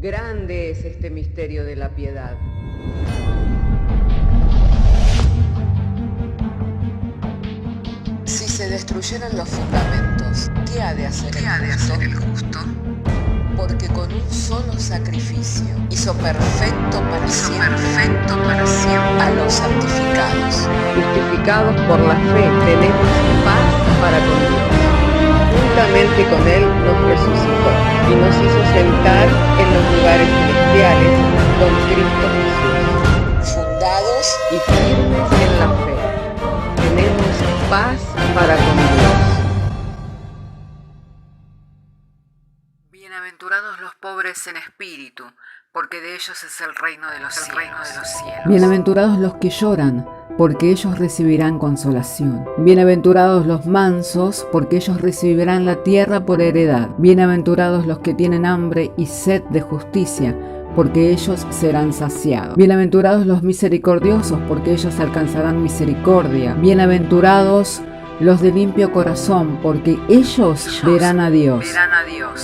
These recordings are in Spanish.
Grande es este misterio de la piedad. Si se destruyeran los fundamentos, ¿qué ha de hacer el justo? Porque con un solo sacrificio hizo perfecto para siempre a los santificados. Justificados por la fe, tenemos paz para con Dios. Juntamente con Él nos resucitó y nos hizo sentar en los lugares celestiales con Cristo Jesús. Fundados y firmes en la fe, tenemos paz para con Dios. Bienaventurados los pobres en espíritu, porque de ellos es el reino de los cielos. Bienaventurados los que lloran, porque ellos recibirán consolación. Bienaventurados los mansos, porque ellos recibirán la tierra por heredad. Bienaventurados los que tienen hambre y sed de justicia, porque ellos serán saciados. Bienaventurados los misericordiosos, porque ellos alcanzarán misericordia. Bienaventurados los de limpio corazón, porque ellos verán a Dios.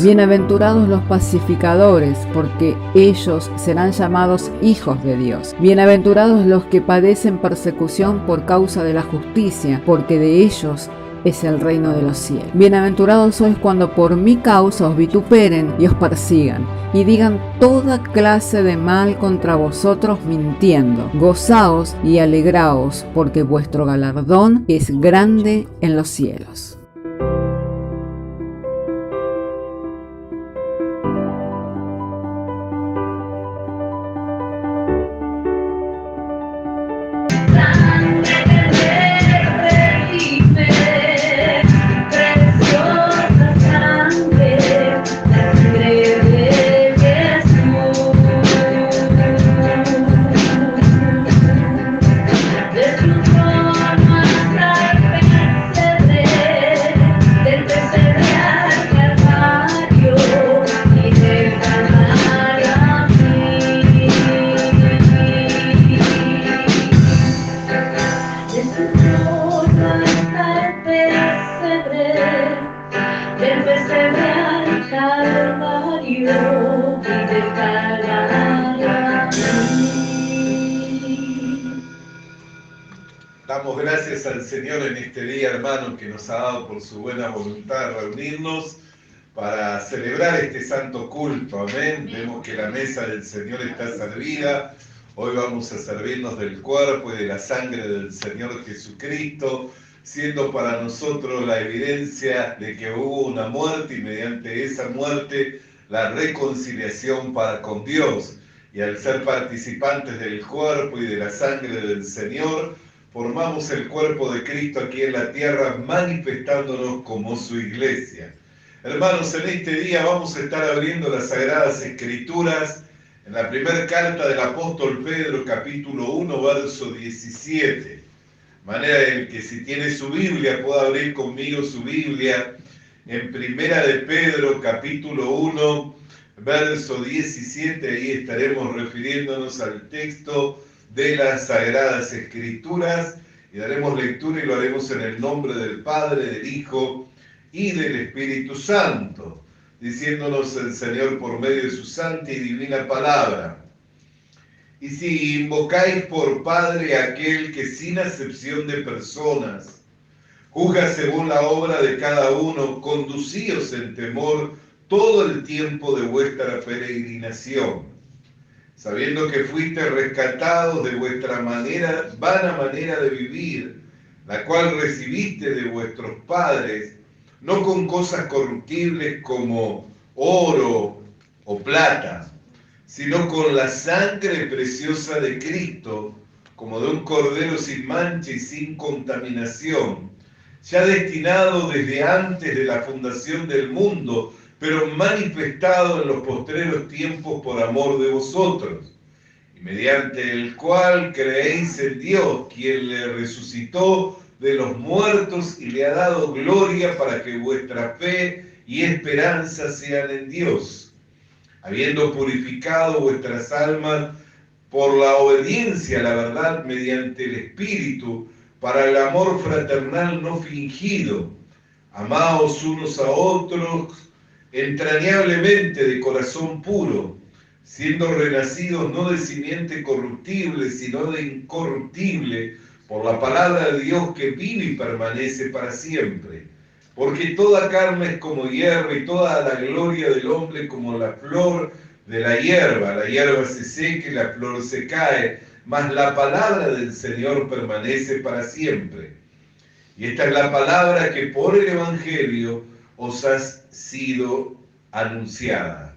Bienaventurados los pacificadores, porque ellos serán llamados hijos de Dios. Bienaventurados los que padecen persecución por causa de la justicia, porque de ellos es el reino de los cielos. Bienaventurados sois cuando por mi causa os vituperen y os persigan, y digan toda clase de mal contra vosotros mintiendo. Gozaos y alegraos, porque vuestro galardón es grande en los cielos. Damos gracias al Señor en este día, hermanos, que nos ha dado por su buena voluntad reunirnos para celebrar este santo culto. Amén. Vemos que la mesa del Señor está servida. Hoy vamos a servirnos del cuerpo y de la sangre del Señor Jesucristo, siendo para nosotros la evidencia de que hubo una muerte y mediante esa muerte la reconciliación para con Dios. Y al ser participantes del cuerpo y de la sangre del Señor, formamos el cuerpo de Cristo aquí en la tierra, manifestándonos como su iglesia. Hermanos, en este día vamos a estar abriendo las Sagradas Escrituras en la primera carta del apóstol Pedro, capítulo 1, verso 17. De manera en que si tiene su Biblia, pueda abrir conmigo su Biblia en primera de Pedro, capítulo 1, verso 17. Ahí estaremos refiriéndonos al texto de las Sagradas Escrituras y daremos lectura y lo haremos en el nombre del Padre, del Hijo y del Espíritu Santo, diciéndonos el Señor por medio de su santa y divina palabra. Y si invocáis por Padre a aquel que sin acepción de personas juzga según la obra de cada uno, conducíos en temor todo el tiempo de vuestra peregrinación, sabiendo que fuiste rescatados de vuestra vana manera de vivir, la cual recibiste de vuestros padres, no con cosas corruptibles como oro o plata, sino con la sangre preciosa de Cristo, como de un cordero sin mancha y sin contaminación, ya destinado desde antes de la fundación del mundo, pero manifestado en los postreros tiempos por amor de vosotros, y mediante el cual creéis en Dios, quien le resucitó de los muertos y le ha dado gloria para que vuestra fe y esperanza sean en Dios, habiendo purificado vuestras almas por la obediencia a la verdad mediante el Espíritu, para el amor fraternal no fingido. Amaos unos a otros entrañablemente de corazón puro, siendo renacidos no de simiente corruptible, sino de incorruptible, por la palabra de Dios que vive y permanece para siempre. Porque toda carne es como hierba y toda la gloria del hombre como la flor de la hierba se seca y la flor se cae, mas la palabra del Señor permanece para siempre. Y esta es la palabra que por el Evangelio os ha sido anunciada.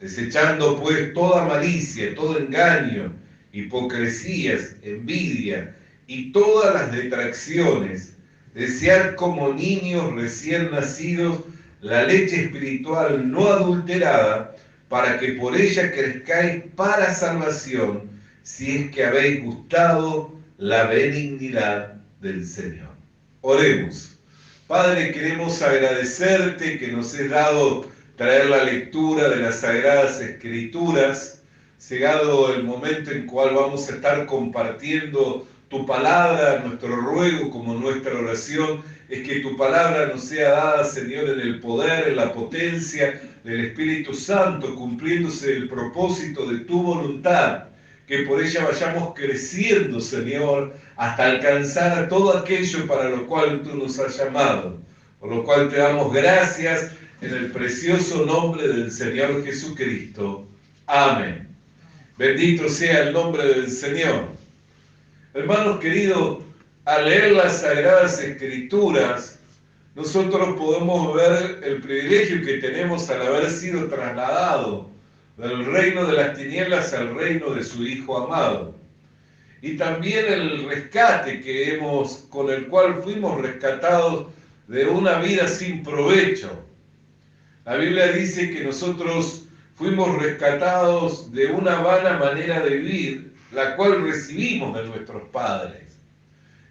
Desechando pues toda malicia, todo engaño, hipocresías, envidia y todas las detracciones, desead como niños recién nacidos la leche espiritual no adulterada, para que por ella crezcáis para salvación, si es que habéis gustado la benignidad del Señor. Oremos. Padre, queremos agradecerte que nos has dado traer la lectura de las Sagradas Escrituras, llegado el momento en cual vamos a estar compartiendo tu palabra. Nuestro ruego como nuestra oración es que tu palabra nos sea dada, Señor, en el poder, en la potencia del Espíritu Santo, cumpliéndose el propósito de tu voluntad, que por ella vayamos creciendo, Señor, hasta alcanzar a todo aquello para lo cual tú nos has llamado, por lo cual te damos gracias en el precioso nombre del Señor Jesucristo. Amén. Bendito sea el nombre del Señor. Hermanos queridos, al leer las Sagradas Escrituras, nosotros podemos ver el privilegio que tenemos al haber sido trasladados del reino de las tinieblas al reino de su Hijo amado. Y también el rescate con el cual fuimos rescatados de una vida sin provecho. La Biblia dice que nosotros fuimos rescatados de una vana manera de vivir, la cual recibimos de nuestros padres.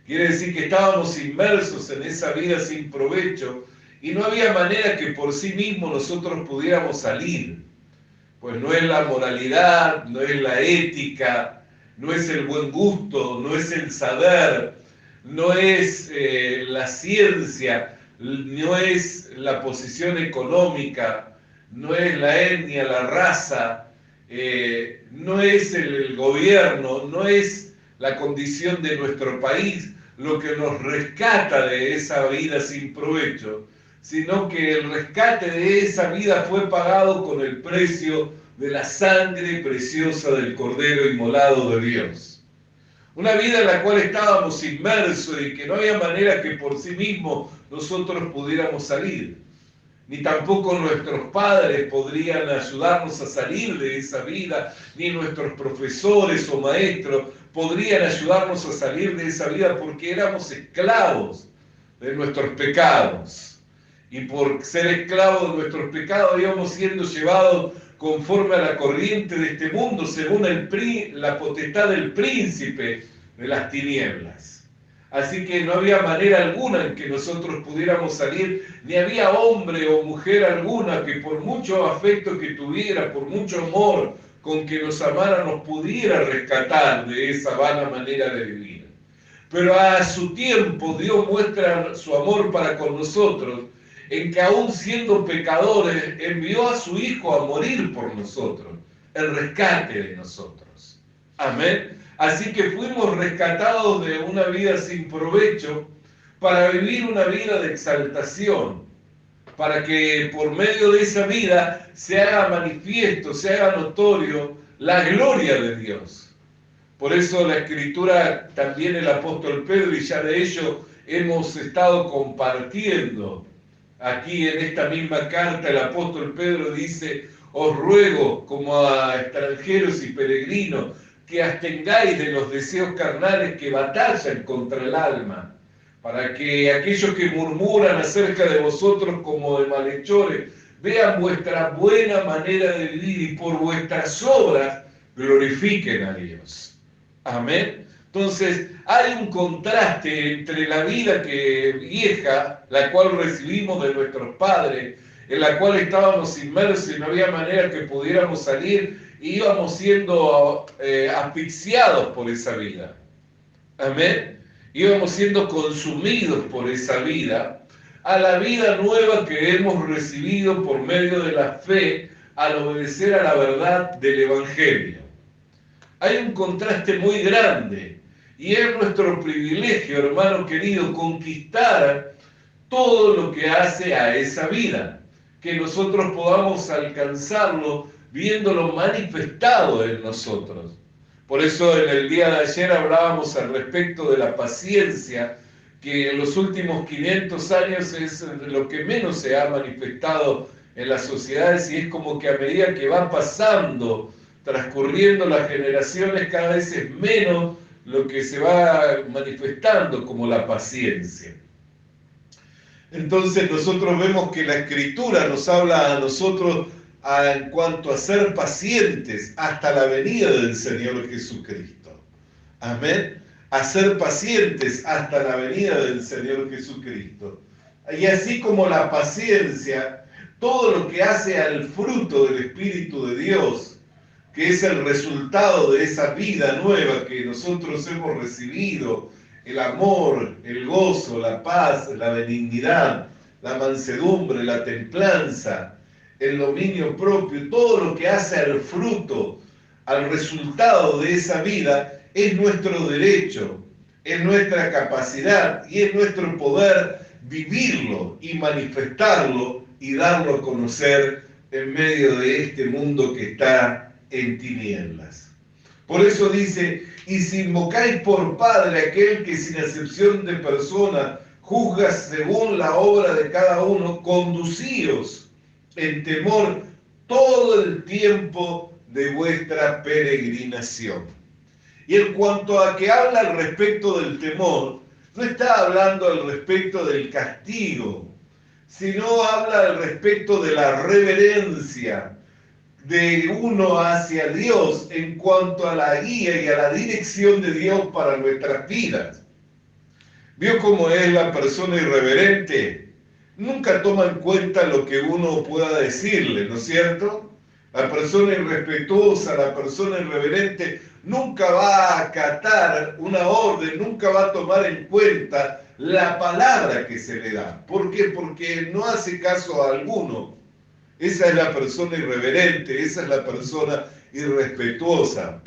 Quiere decir que estábamos inmersos en esa vida sin provecho y no había manera que por sí mismos nosotros pudiéramos salir. Pues no es la moralidad, no es la ética, no es el buen gusto, no es el saber, no es la ciencia, no es la posición económica, no es la etnia, la raza, no es el gobierno, no es la condición de nuestro país lo que nos rescata de esa vida sin provecho, sino que el rescate de esa vida fue pagado con el precio de la sangre preciosa del Cordero inmolado de Dios. Una vida en la cual estábamos inmersos y que no había manera que por sí mismos nosotros pudiéramos salir. Ni tampoco nuestros padres podrían ayudarnos a salir de esa vida, ni nuestros profesores o maestros podrían ayudarnos a salir de esa vida porque éramos esclavos de nuestros pecados. Y por ser esclavos de nuestros pecados íbamos siendo llevados conforme a la corriente de este mundo, según la potestad del príncipe de las tinieblas. Así que no había manera alguna en que nosotros pudiéramos salir, ni había hombre o mujer alguna que por mucho afecto que tuviera, por mucho amor con que nos amara, nos pudiera rescatar de esa vana manera de vivir. Pero a su tiempo Dios muestra su amor para con nosotros, en que aún siendo pecadores, envió a su Hijo a morir por nosotros, el rescate de nosotros. Amén. Así que fuimos rescatados de una vida sin provecho para vivir una vida de exaltación, para que por medio de esa vida se haga manifiesto, se haga notorio la gloria de Dios. Por eso la Escritura, también el apóstol Pedro, y ya de ello hemos estado compartiendo aquí en esta misma carta, el apóstol Pedro dice: os ruego como a extranjeros y peregrinos que abstengáis de los deseos carnales que batallan contra el alma, para que aquellos que murmuran acerca de vosotros como de malhechores vean vuestra buena manera de vivir y por vuestras obras glorifiquen a Dios. Amén. Entonces hay un contraste entre la vida vieja, la cual recibimos de nuestros padres, en la cual estábamos inmersos y no había manera que pudiéramos salir, y íbamos siendo asfixiados por esa vida. Amén. Íbamos siendo consumidos por esa vida, a la vida nueva que hemos recibido por medio de la fe al obedecer a la verdad del Evangelio. Hay un contraste muy grande y es nuestro privilegio, hermano querido, conquistar todo lo que hace a esa vida, que nosotros podamos alcanzarlo viéndolo manifestado en nosotros. Por eso en el día de ayer hablábamos al respecto de la paciencia, que en los últimos 500 años es lo que menos se ha manifestado en las sociedades, y es como que a medida que va pasando, transcurriendo las generaciones, cada vez es menos lo que se va manifestando como la paciencia. Entonces nosotros vemos que la Escritura nos habla a nosotros en cuanto a ser pacientes hasta la venida del Señor Jesucristo. Amén. A ser pacientes hasta la venida del Señor Jesucristo. Y así como la paciencia, todo lo que hace al fruto del Espíritu de Dios, que es el resultado de esa vida nueva que nosotros hemos recibido, el amor, el gozo, la paz, la benignidad, la mansedumbre, la templanza, el dominio propio, todo lo que hace al fruto, al resultado de esa vida, es nuestro derecho, es nuestra capacidad y es nuestro poder vivirlo y manifestarlo y darlo a conocer en medio de este mundo que está en tinieblas. Por eso dice: y si invocáis por Padre aquel que sin acepción de persona juzga según la obra de cada uno, conducíos en temor todo el tiempo de vuestra peregrinación. Y en cuanto a que habla al respecto del temor, no está hablando al respecto del castigo, sino habla al respecto de la reverencia de uno hacia Dios en cuanto a la guía y a la dirección de Dios para nuestras vidas. ¿Vio cómo es la persona irreverente? Nunca toma en cuenta lo que uno pueda decirle, ¿no es cierto? La persona irrespetuosa, la persona irreverente, nunca va a acatar una orden, nunca va a tomar en cuenta la palabra que se le da. ¿Por qué? Porque no hace caso a alguno. Esa es la persona irreverente, esa es la persona irrespetuosa.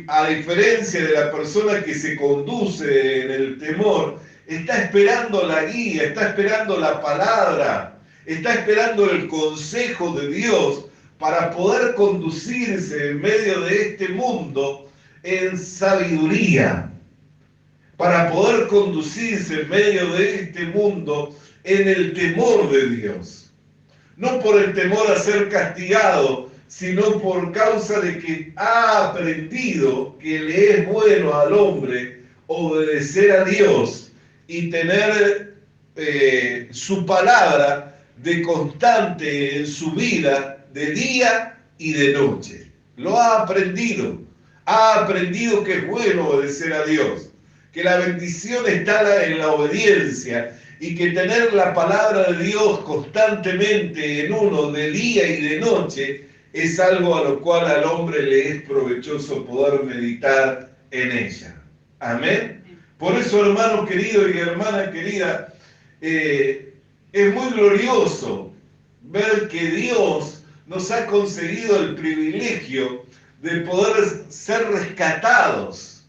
A diferencia de la persona que se conduce en el temor, está esperando la guía, está esperando la palabra, está esperando el consejo de Dios para poder conducirse en medio de este mundo en sabiduría, para poder conducirse en medio de este mundo en el temor de Dios. No por el temor a ser castigado, sino por causa de que ha aprendido que le es bueno al hombre obedecer a Dios y tener su palabra de constante en su vida, de día y de noche. Lo ha aprendido que es bueno obedecer a Dios, que la bendición está en la obediencia y que tener la palabra de Dios constantemente en uno de día y de noche es algo a lo cual al hombre le es provechoso poder meditar en ella. Amén. Por eso, hermano querido y hermana querida, es muy glorioso ver que Dios nos ha concedido el privilegio de poder ser rescatados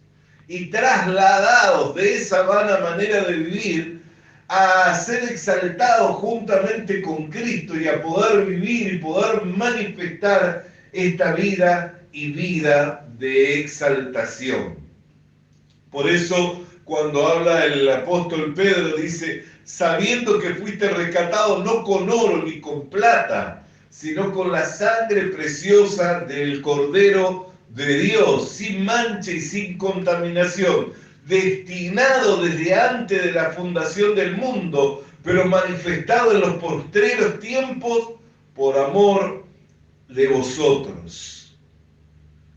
y trasladados de esa vana manera de vivir a ser exaltados juntamente con Cristo y a poder vivir y poder manifestar esta vida y vida de exaltación. Por eso, cuando habla el apóstol Pedro, dice: sabiendo que fuiste rescatado no con oro ni con plata, sino con la sangre preciosa del Cordero de Dios, sin mancha y sin contaminación, destinado desde antes de la fundación del mundo, pero manifestado en los postreros tiempos por amor de vosotros.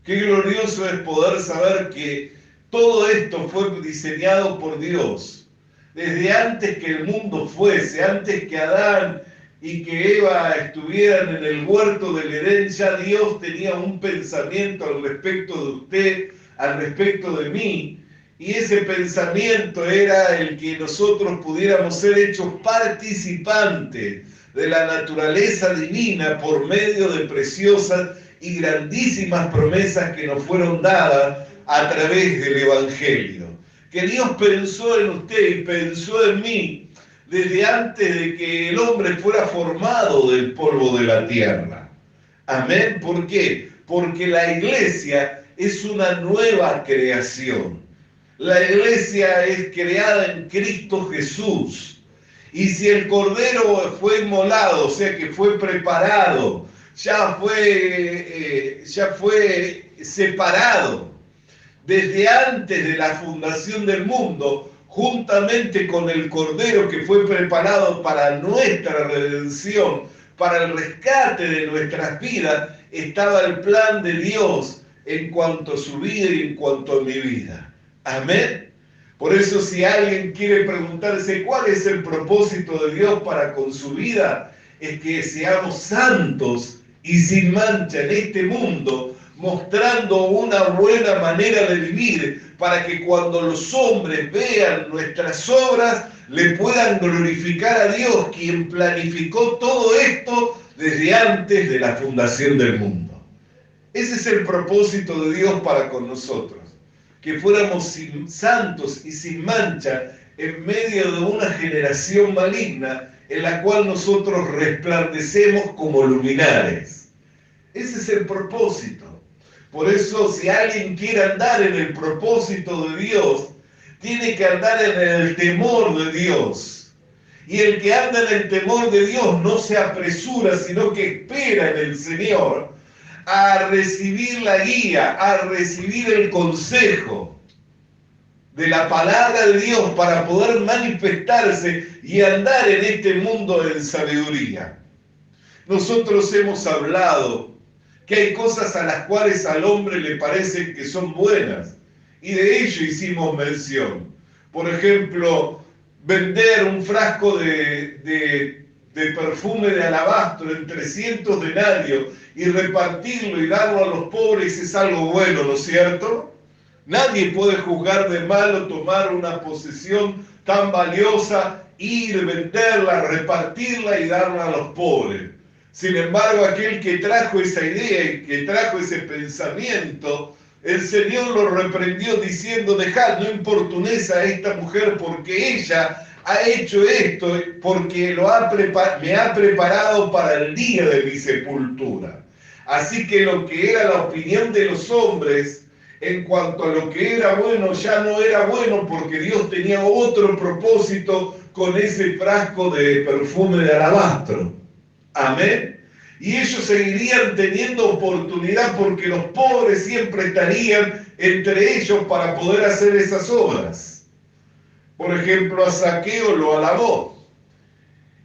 Qué glorioso es poder saber que todo esto fue diseñado por Dios. Desde antes que el mundo fuese, antes que Adán y que Eva estuvieran en el huerto del Edén, ya Dios tenía un pensamiento al respecto de usted, al respecto de mí, y ese pensamiento era el que nosotros pudiéramos ser hechos participantes de la naturaleza divina por medio de preciosas y grandísimas promesas que nos fueron dadas a través del Evangelio. Que Dios pensó en usted y pensó en mí desde antes de que el hombre fuera formado del polvo de la tierra. Amén. ¿Por qué? Porque la iglesia es una nueva creación. La iglesia es creada en Cristo Jesús. Y si el Cordero fue inmolado, o sea que fue preparado, ya fue separado desde antes de la fundación del mundo, juntamente con el Cordero que fue preparado para nuestra redención, para el rescate de nuestras vidas, estaba el plan de Dios en cuanto a su vida y en cuanto a mi vida. Amén. Por eso, si alguien quiere preguntarse cuál es el propósito de Dios para con su vida, es que seamos santos y sin mancha en este mundo, mostrando una buena manera de vivir, para que cuando los hombres vean nuestras obras, le puedan glorificar a Dios, quien planificó todo esto desde antes de la fundación del mundo. Ese es el propósito de Dios para con nosotros. Que fuéramos santos y sin mancha en medio de una generación maligna en la cual nosotros resplandecemos como luminares. Ese es el propósito. Por eso, si alguien quiere andar en el propósito de Dios, tiene que andar en el temor de Dios. Y el que anda en el temor de Dios no se apresura, sino que espera en el Señor a recibir la guía, a recibir el consejo de la palabra de Dios para poder manifestarse y andar en este mundo en sabiduría. Nosotros hemos hablado que hay cosas a las cuales al hombre le parecen que son buenas, y de ello hicimos mención. Por ejemplo, vender un frasco de perfume de alabastro en 300 denarios y repartirlo y darlo a los pobres es algo bueno, ¿no es cierto? Nadie puede juzgar de malo tomar una posesión tan valiosa, ir, venderla, repartirla y darla a los pobres. Sin embargo, aquel que trajo esa idea y que trajo ese pensamiento, el Señor lo reprendió diciendo: dejad, no importunéis a esta mujer, porque ella ha hecho esto, porque me ha preparado para el día de mi sepultura. Así que lo que era la opinión de los hombres en cuanto a lo que era bueno, ya no era bueno, porque Dios tenía otro propósito con ese frasco de perfume de alabastro. Amén. Y ellos seguirían teniendo oportunidad porque los pobres siempre estarían entre ellos para poder hacer esas obras. Por ejemplo, a Zaqueo lo alabó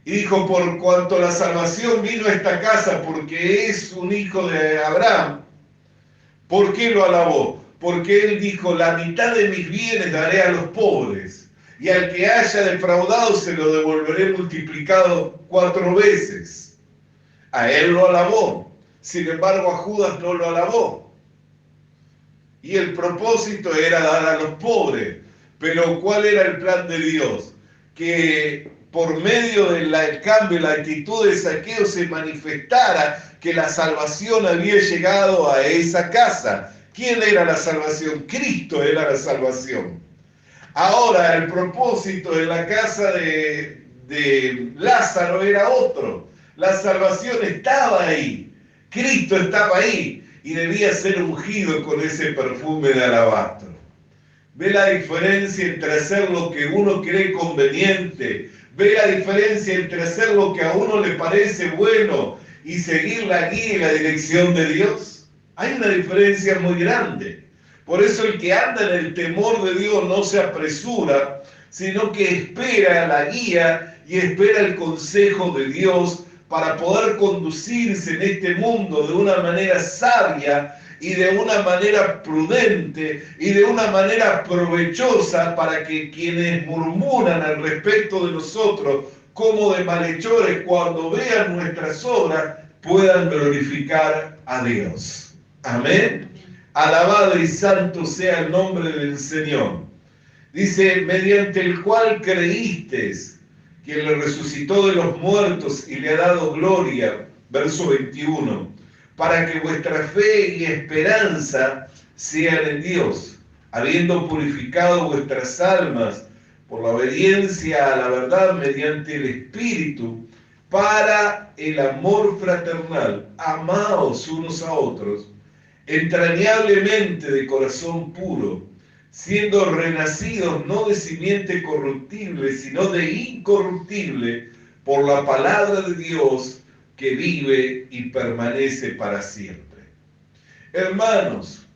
y dijo: por cuanto la salvación vino a esta casa porque es un hijo de Abraham. ¿Por qué lo alabó? Porque él dijo: la mitad de mis bienes daré a los pobres, y al que haya defraudado se lo devolveré multiplicado 4 veces. A él lo alabó. Sin embargo, a Judas no lo alabó. Y el propósito era dar a los pobres. Pero ¿cuál era el plan de Dios? Que por medio del cambio, la actitud de Zaqueo se manifestara que la salvación había llegado a esa casa. ¿Quién era la salvación? Cristo era la salvación. Ahora, el propósito de la casa de Lázaro era otro. La salvación estaba ahí. Cristo estaba ahí y debía ser ungido con ese perfume de alabastro. Ve la diferencia entre hacer lo que uno cree conveniente, ve la diferencia entre hacer lo que a uno le parece bueno y seguir la guía y la dirección de Dios. Hay una diferencia muy grande. Por eso el que anda en el temor de Dios no se apresura, sino que espera la guía y espera el consejo de Dios para poder conducirse en este mundo de una manera sabia y de una manera prudente y de una manera provechosa, para que quienes murmuran al respecto de nosotros como de malhechores, cuando vean nuestras obras, puedan glorificar a Dios. Amén. Alabado y santo sea el nombre del Señor. Dice: mediante el cual creísteis quien le resucitó de los muertos y le ha dado gloria, verso 21, para que vuestra fe y esperanza sean en Dios, habiendo purificado vuestras almas por la obediencia a la verdad mediante el Espíritu, para el amor fraternal, amaos unos a otros, entrañablemente de corazón puro, siendo renacidos no de simiente corruptible, sino de incorruptible, por la palabra de Dios que vive y permanece para siempre. Hermanos,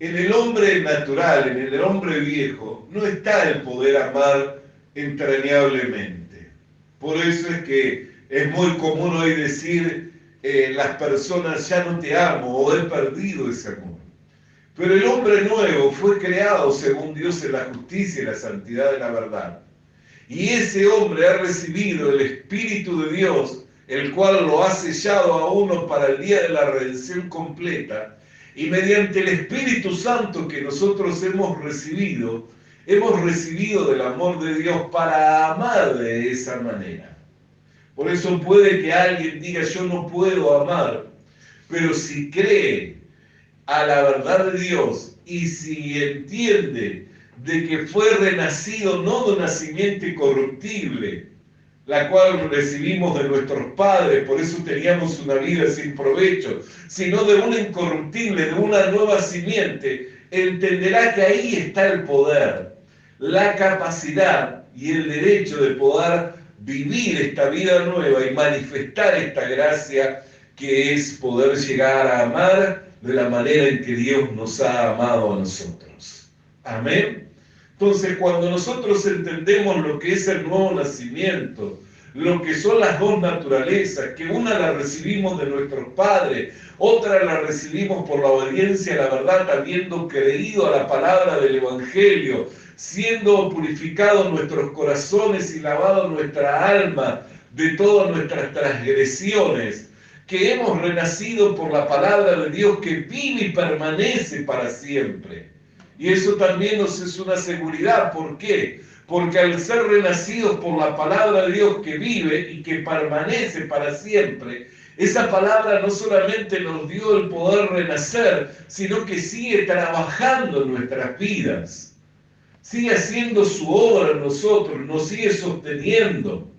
en el hombre natural, en el hombre viejo, no está el poder amar entrañablemente. Por eso es que es muy común hoy decir, las personas ya no te amo o he perdido ese amor. Pero el hombre nuevo fue creado según Dios en la justicia y la santidad de la verdad. Y ese hombre ha recibido el Espíritu de Dios, el cual lo ha sellado a uno para el día de la redención completa. Y mediante el Espíritu Santo que nosotros hemos recibido del amor de Dios para amar de esa manera. Por eso puede que alguien diga, yo no puedo amar, pero si cree a la verdad de Dios y si entiende de que fue renacido no de una simiente corruptible, la cual recibimos de nuestros padres, por eso teníamos una vida sin provecho, sino de una incorruptible, de una nueva simiente, entenderá que ahí está el poder, la capacidad y el derecho de poder vivir esta vida nueva y manifestar esta gracia que es poder llegar a amar de la manera en que Dios nos ha amado a nosotros. Amén. Entonces, cuando nosotros entendemos lo que es el nuevo nacimiento, lo que son las dos naturalezas, que una la recibimos de nuestros padres, otra la recibimos por la obediencia a la verdad, habiendo creído a la palabra del Evangelio, siendo purificados nuestros corazones y lavado nuestra alma de todas nuestras transgresiones, que hemos renacido por la palabra de Dios que vive y permanece para siempre. Y eso también nos es una seguridad. ¿Por qué? Porque al ser renacidos por la palabra de Dios que vive y que permanece para siempre, esa palabra no solamente nos dio el poder renacer, sino que sigue trabajando en nuestras vidas. Sigue haciendo su obra en nosotros, nos sigue sosteniendo,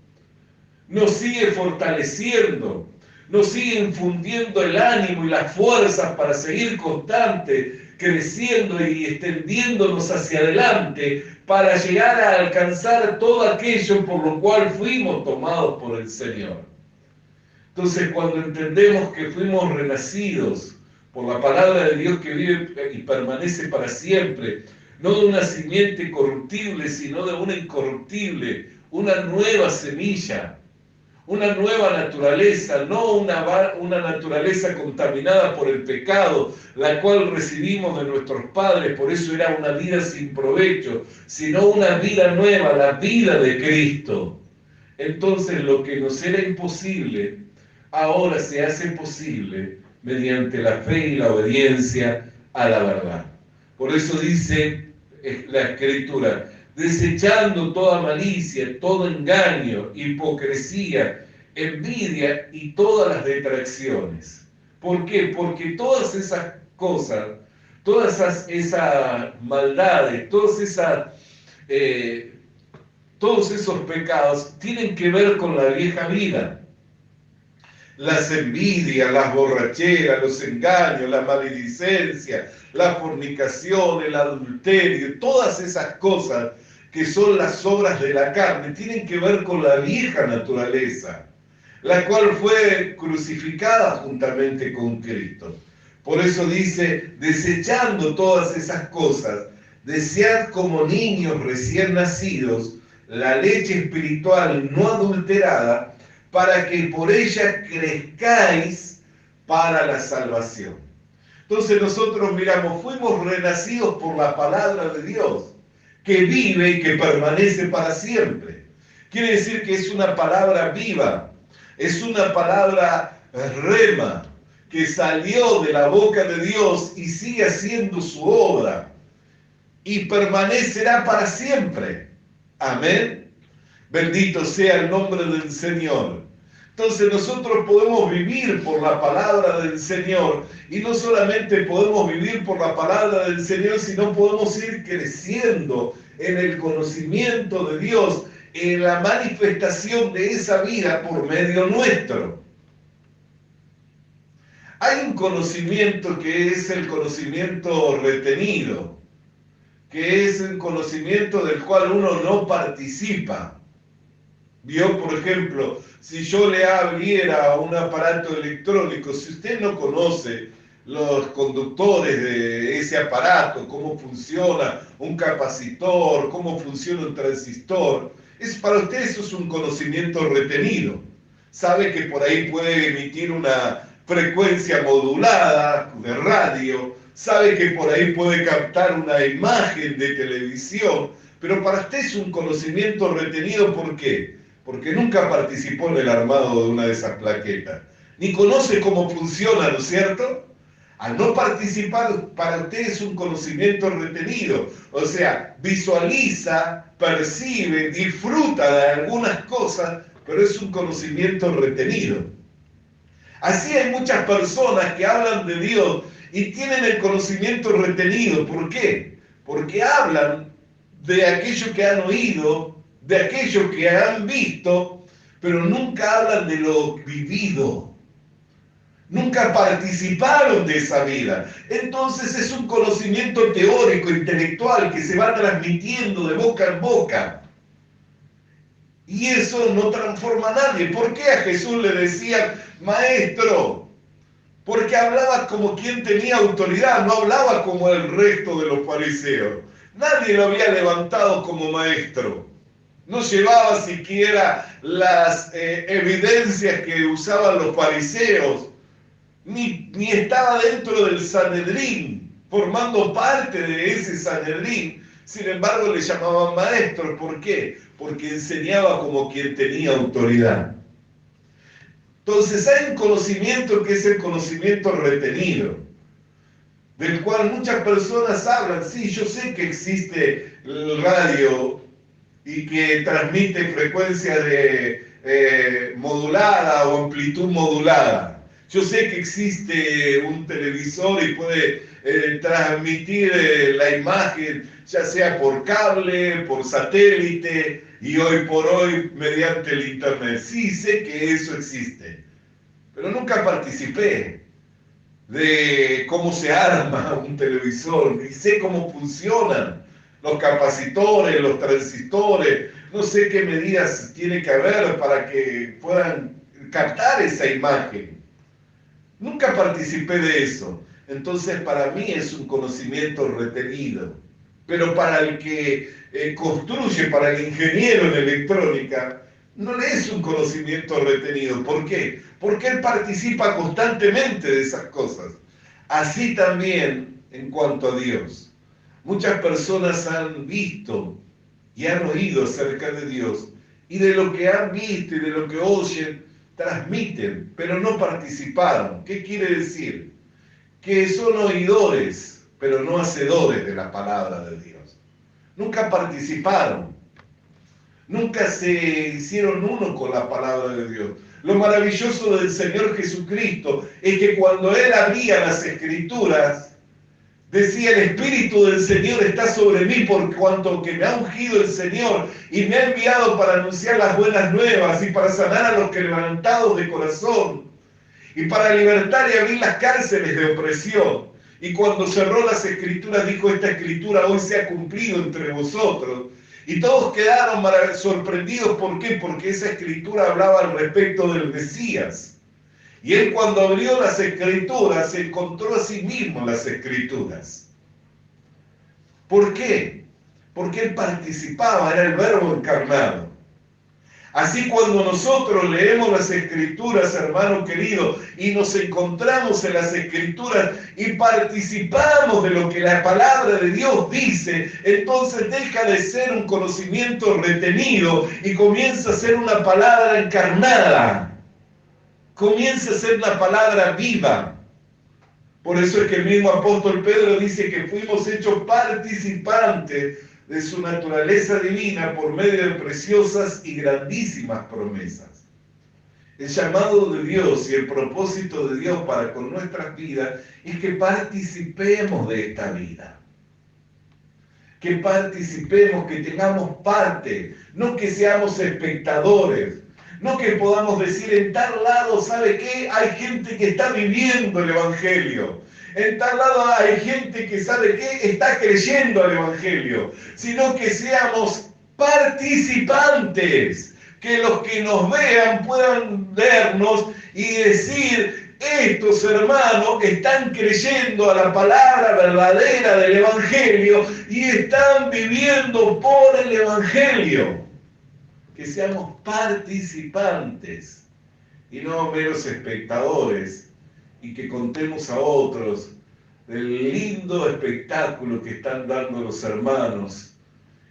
nos sigue fortaleciendo, nos sigue infundiendo el ánimo y las fuerzas para seguir constante, creciendo y extendiéndonos hacia adelante para llegar a alcanzar todo aquello por lo cual fuimos tomados por el Señor. Entonces, cuando entendemos que fuimos renacidos por la palabra de Dios que vive y permanece para siempre, no de una simiente corruptible, sino de una incorruptible, una nueva semilla, una nueva naturaleza, no una naturaleza contaminada por el pecado, la cual recibimos de nuestros padres, por eso era una vida sin provecho, sino una vida nueva, la vida de Cristo. Entonces lo que nos era imposible, ahora se hace posible mediante la fe y la obediencia a la verdad. Por eso dice la Escritura, desechando toda malicia, todo engaño, hipocresía, envidia y todas las detracciones. ¿Por qué? Porque todas esas cosas, todas esas maldades, todos esos pecados tienen que ver con la vieja vida. Las envidias, las borracheras, los engaños, la maledicencia, la fornicación, el adulterio, todas esas cosas que son las obras de la carne, tienen que ver con la vieja naturaleza, la cual fue crucificada juntamente con Cristo. Por eso dice, desechando todas esas cosas, desead como niños recién nacidos la leche espiritual no adulterada, para que por ella crezcáis para la salvación. Entonces nosotros miramos, fuimos renacidos por la palabra de Dios, que vive y que permanece para siempre. Quiere decir que es una palabra viva, es una palabra rema, que salió de la boca de Dios y sigue haciendo su obra, y permanecerá para siempre. Amén. Bendito sea el nombre del Señor. Entonces nosotros podemos vivir por la palabra del Señor, y no solamente podemos vivir por la palabra del Señor, sino podemos ir creciendo en el conocimiento de Dios, en la manifestación de esa vida por medio nuestro. Hay un conocimiento que es el conocimiento retenido, que es el conocimiento del cual uno no participa. Vio, por ejemplo, si yo le abriera un aparato electrónico, si usted no conoce los conductores de ese aparato, cómo funciona un capacitor, cómo funciona un transistor, para usted eso es un conocimiento retenido. Sabe que por ahí puede emitir una frecuencia modulada de radio, sabe que por ahí puede captar una imagen de televisión, pero para usted es un conocimiento retenido. ¿Por qué? Porque nunca participó en el armado de una de esas plaquetas, ni conoce cómo funciona, ¿no es cierto? Al no participar, para usted es un conocimiento retenido, o sea, visualiza, percibe, disfruta de algunas cosas, pero es un conocimiento retenido. Así hay muchas personas que hablan de Dios y tienen el conocimiento retenido. ¿Por qué? Porque hablan de aquello que han oído, de aquello que han visto, pero nunca hablan de lo vivido. Nunca participaron de esa vida. Entonces es un conocimiento teórico, intelectual, que se va transmitiendo de boca en boca. Y eso no transforma a nadie. ¿Por qué a Jesús le decían maestro? Porque hablaba como quien tenía autoridad, no hablaba como el resto de los fariseos. Nadie lo había levantado como maestro. No llevaba siquiera las evidencias que usaban los fariseos, ni estaba dentro del Sanedrín, formando parte de ese Sanedrín. Sin embargo, le llamaban maestro. ¿Por qué? Porque enseñaba como quien tenía autoridad. Entonces hay un conocimiento que es el conocimiento retenido, del cual muchas personas hablan. Sí, yo sé que existe el radio y que transmite frecuencia modulada o amplitud modulada. Yo sé que existe un televisor y puede transmitir la imagen, ya sea por cable, por satélite y hoy por hoy mediante el internet. Sí, sé que eso existe, pero nunca participé de cómo se arma un televisor, ni sé cómo funcionan los capacitores, los transistores, no sé qué medidas tiene que haber para que puedan captar esa imagen. Nunca participé de eso. Entonces para mí es un conocimiento retenido. Pero para el que construye, para el ingeniero en electrónica, no le es un conocimiento retenido. ¿Por qué? Porque él participa constantemente de esas cosas. Así también en cuanto a Dios. Muchas personas han visto y han oído acerca de Dios, y de lo que han visto y de lo que oyen, transmiten, pero no participaron. ¿Qué quiere decir? Que son oidores, pero no hacedores de la palabra de Dios. Nunca participaron. Nunca se hicieron uno con la palabra de Dios. Lo maravilloso del Señor Jesucristo es que cuando Él abría las Escrituras, decía: el Espíritu del Señor está sobre mí por cuanto que me ha ungido el Señor y me ha enviado para anunciar las buenas nuevas y para sanar a los quebrantados de corazón y para libertar y abrir las cárceles de opresión. Y cuando cerró las Escrituras dijo: esta Escritura hoy se ha cumplido entre vosotros. Y todos quedaron sorprendidos. ¿Por qué? Porque esa Escritura hablaba al respecto del Mesías. Y él, cuando abrió las Escrituras, se encontró a sí mismo en las Escrituras. ¿Por qué? Porque él participaba, era el Verbo encarnado. Así, cuando nosotros leemos las Escrituras, hermano querido, y nos encontramos en las Escrituras y participamos de lo que la palabra de Dios dice, entonces deja de ser un conocimiento retenido y comienza a ser una palabra encarnada. Comienza a ser una palabra viva. Por eso es que el mismo apóstol Pedro dice que fuimos hechos participantes de su naturaleza divina por medio de preciosas y grandísimas promesas. El llamado de Dios y el propósito de Dios para con nuestras vidas es que participemos de esta vida. Que participemos, que tengamos parte, no que seamos espectadores, no que podamos decir en tal lado, ¿sabe qué? Hay gente que está viviendo el Evangelio. En tal lado hay gente que, ¿sabe qué? Está creyendo al Evangelio. Sino que seamos participantes. Que los que nos vean puedan vernos y decir, estos hermanos están creyendo a la palabra verdadera del Evangelio y están viviendo por el Evangelio. Que seamos participantes y no meros espectadores, y que contemos a otros del lindo espectáculo que están dando los hermanos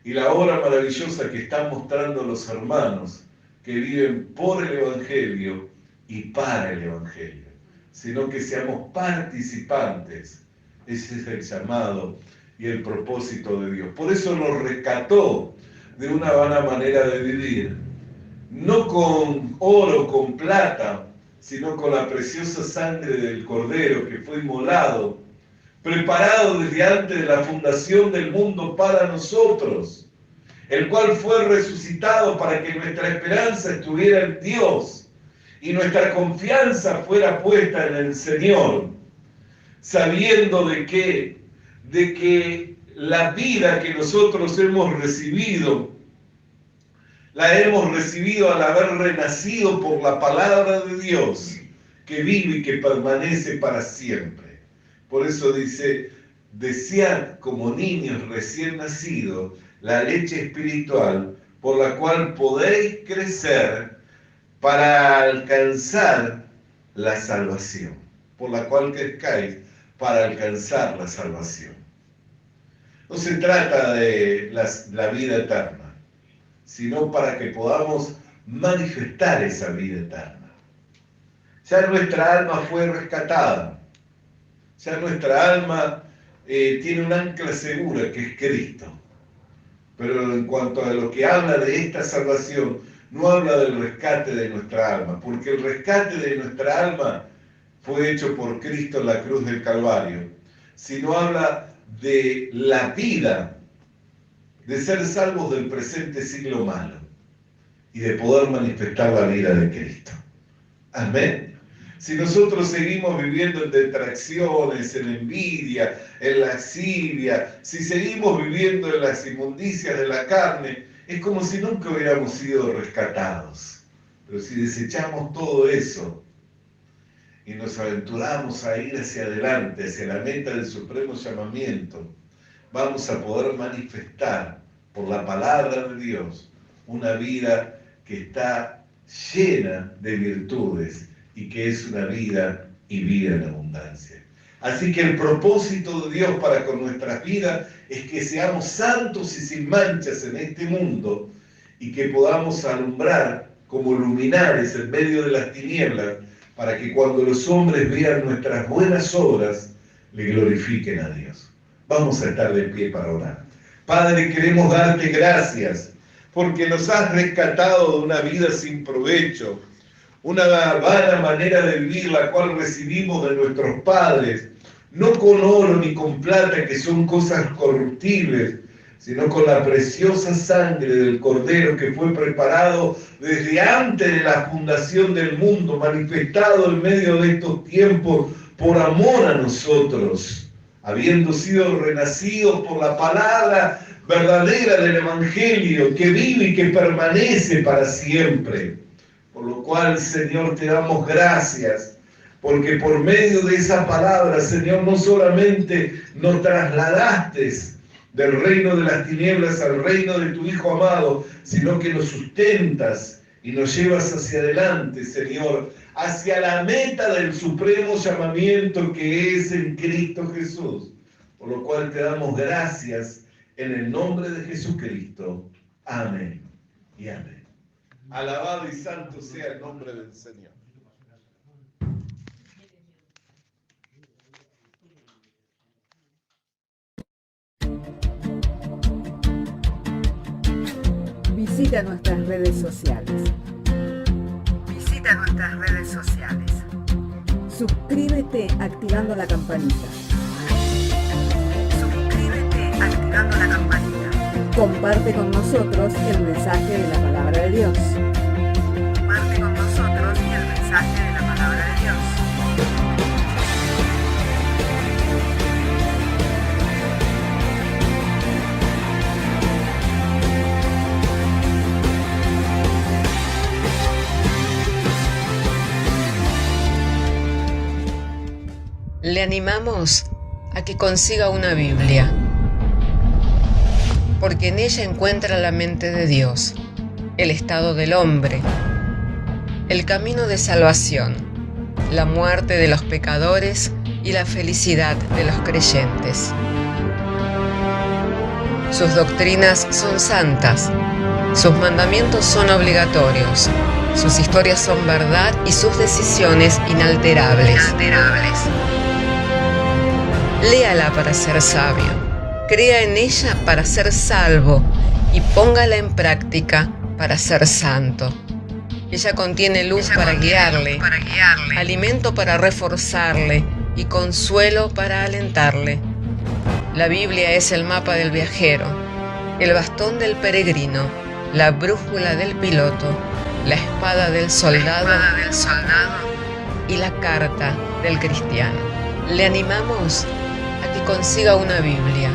y la obra maravillosa que están mostrando los hermanos que viven por el Evangelio y para el Evangelio, sino que seamos participantes. Ese es el llamado y el propósito de Dios. Por eso nos rescató de una vana manera de vivir, no con oro, con plata, sino con la preciosa sangre del Cordero que fue inmolado, preparado desde antes de la fundación del mundo para nosotros, el cual fue resucitado para que nuestra esperanza estuviera en Dios y nuestra confianza fuera puesta en el Señor, sabiendo de que la vida que nosotros hemos recibido, la hemos recibido al haber renacido por la palabra de Dios, que vive y que permanece para siempre. Por eso dice, desead como niños recién nacidos la leche espiritual, por la cual podéis crecer para alcanzar la salvación. Por la cual crezcáis para alcanzar la salvación. No se trata de la vida eterna, sino para que podamos manifestar esa vida eterna. Ya nuestra alma fue rescatada, ya nuestra alma tiene un ancla segura que es Cristo. Pero en cuanto a lo que habla de esta salvación, no habla del rescate de nuestra alma, porque el rescate de nuestra alma fue hecho por Cristo en la cruz del Calvario, sino habla de la vida, de ser salvos del presente siglo malo y de poder manifestar la vida de Cristo. Amén. Si nosotros seguimos viviendo en detracciones, en envidia, en lascivia, si seguimos viviendo en las inmundicias de la carne, es como si nunca hubiéramos sido rescatados. Pero si desechamos todo eso y nos aventuramos a ir hacia adelante, hacia la meta del supremo llamamiento, vamos a poder manifestar por la palabra de Dios una vida que está llena de virtudes y que es una vida y vida en abundancia. Así que el propósito de Dios para con nuestras vidas es que seamos santos y sin manchas en este mundo y que podamos alumbrar como luminares en medio de las tinieblas para que cuando los hombres vean nuestras buenas obras, le glorifiquen a Dios. Vamos a estar de pie para orar. Padre, queremos darte gracias porque nos has rescatado de una vida sin provecho, una vana manera de vivir la cual recibimos de nuestros padres, no con oro ni con plata, que son cosas corruptibles, sino con la preciosa sangre del Cordero que fue preparado desde antes de la fundación del mundo, manifestado en medio de estos tiempos por amor a nosotros, habiendo sido renacidos por la palabra verdadera del Evangelio, que vive y que permanece para siempre. Por lo cual, Señor, te damos gracias, porque por medio de esa palabra, Señor, no solamente nos trasladaste del reino de las tinieblas al reino de tu Hijo amado, sino que nos sustentas y nos llevas hacia adelante, Señor, hacia la meta del supremo llamamiento que es en Cristo Jesús. Por lo cual te damos gracias en el nombre de Jesucristo. Amén y amén. Alabado y santo sea el nombre del Señor. Visita nuestras redes sociales. Visita nuestras redes sociales. Suscríbete activando la campanita. Suscríbete activando la campanita. Comparte con nosotros el mensaje de la palabra de Dios. Comparte con nosotros el mensaje de la palabra de Dios. Le animamos a que consiga una Biblia, porque en ella encuentra la mente de Dios, el estado del hombre, el camino de salvación, la muerte de los pecadores y la felicidad de los creyentes. Sus doctrinas son santas, sus mandamientos son obligatorios, sus historias son verdad y sus decisiones inalterables. Léala para ser sabio, crea en ella para ser salvo y póngala en práctica para ser santo. Ella contiene luz para guiarle, alimento para reforzarle y consuelo para alentarle. La Biblia es el mapa del viajero, el bastón del peregrino, la brújula del piloto, la espada del soldado y la carta del cristiano. Le animamos a que consiga una Biblia,